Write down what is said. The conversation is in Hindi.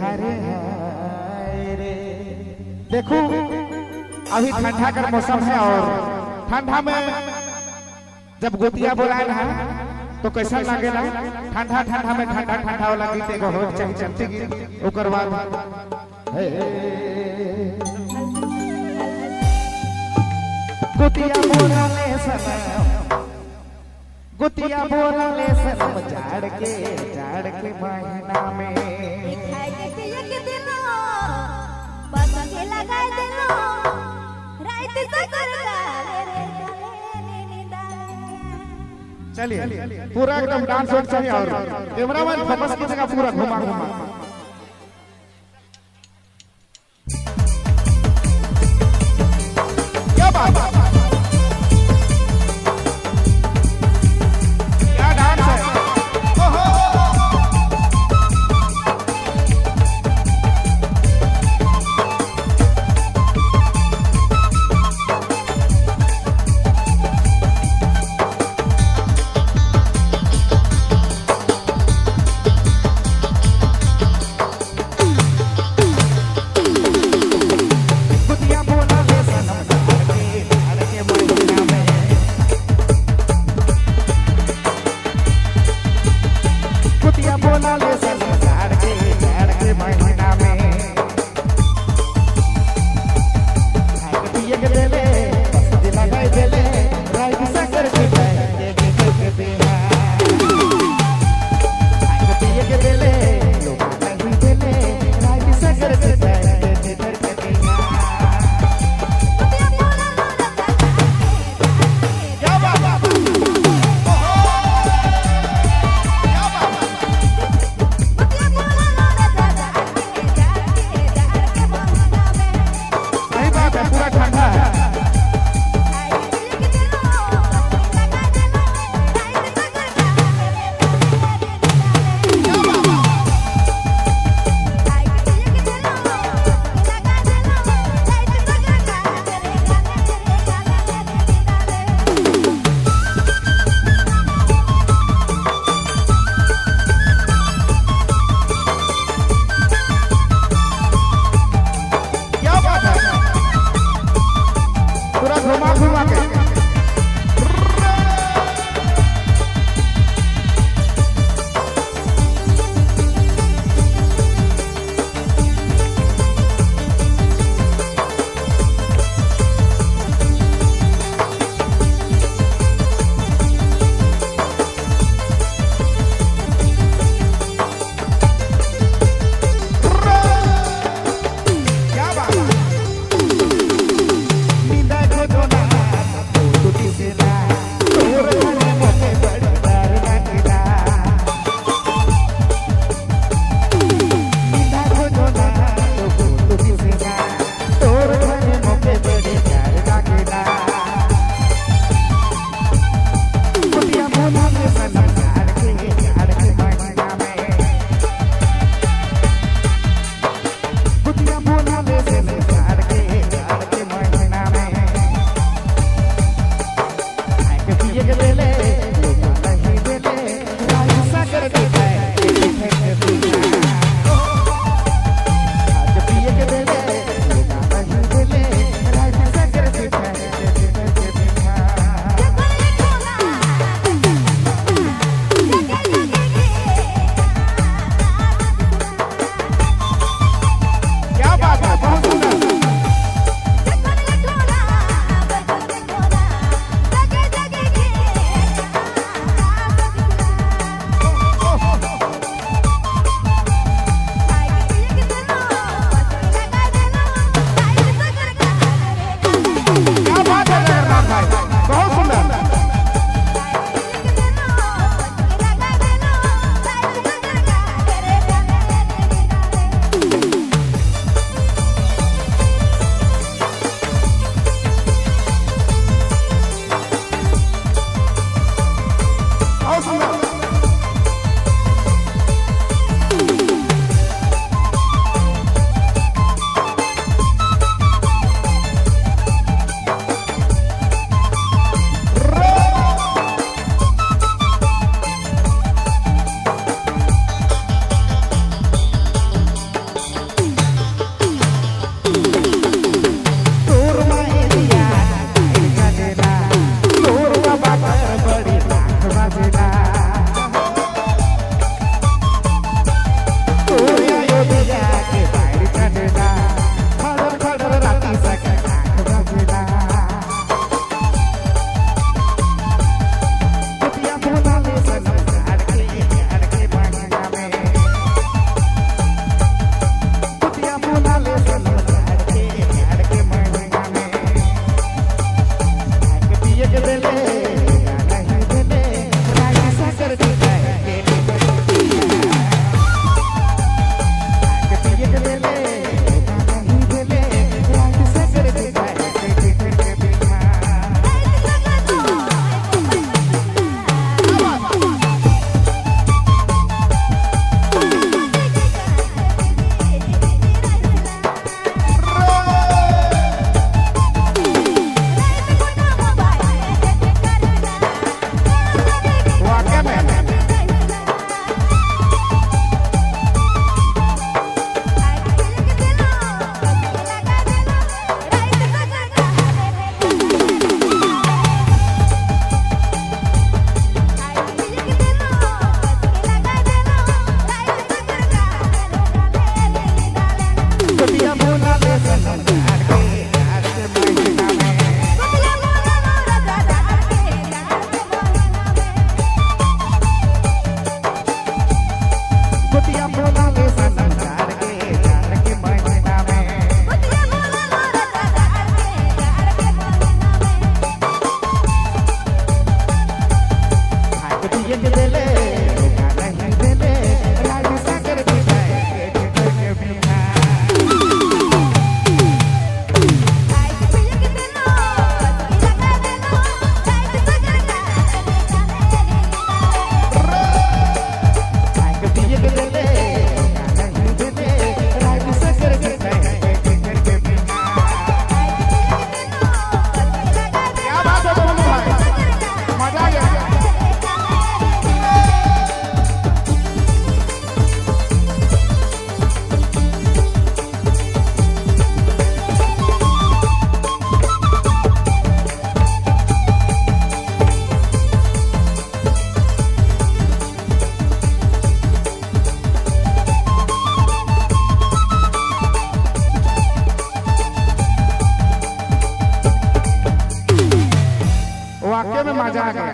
हरे हाय रे। देखो अभी ठंडा का मौसम है और ठंडा में जब गोतिया बोलाए ना तो कैसा लगेला। ठंडा ठंडा में ठंडा ठंडा वाला गीत एगो हो चाहिए चलती गीत ओकर बाद गोतिया बोलाले सनम गोतिया बोलाले सनम झाड़ के महीना में खाए के एक दिनो बस के लगाए दिनो रात सकर रे चलिए पूरा एकदम डांस हो चाहिए और कैमरामैन फोकस की जगह पूरा घुमा घुमा क्या बात है क्या डांस है ओहो गोतिया बोला ले सनम प्यार के महीना में गोतिया बोला मोरा दादा के प्यार के महीना में गोतिया बोला ले सनम प्यार के महीना में गोतिया बोला मोरा दादा के प्यार के महीना में हाय गोतिया के देले धोखा नहीं देले राज सागर बिठाए के मीठा आई के पिया के देलो लगा देलो रात सगर का हाय गोतिया के देले धोखा नहीं देले राज सागर बिठाए के मीठा क्या बात है बोलू भाई मजा आ गया वाकई में मजा आ गया।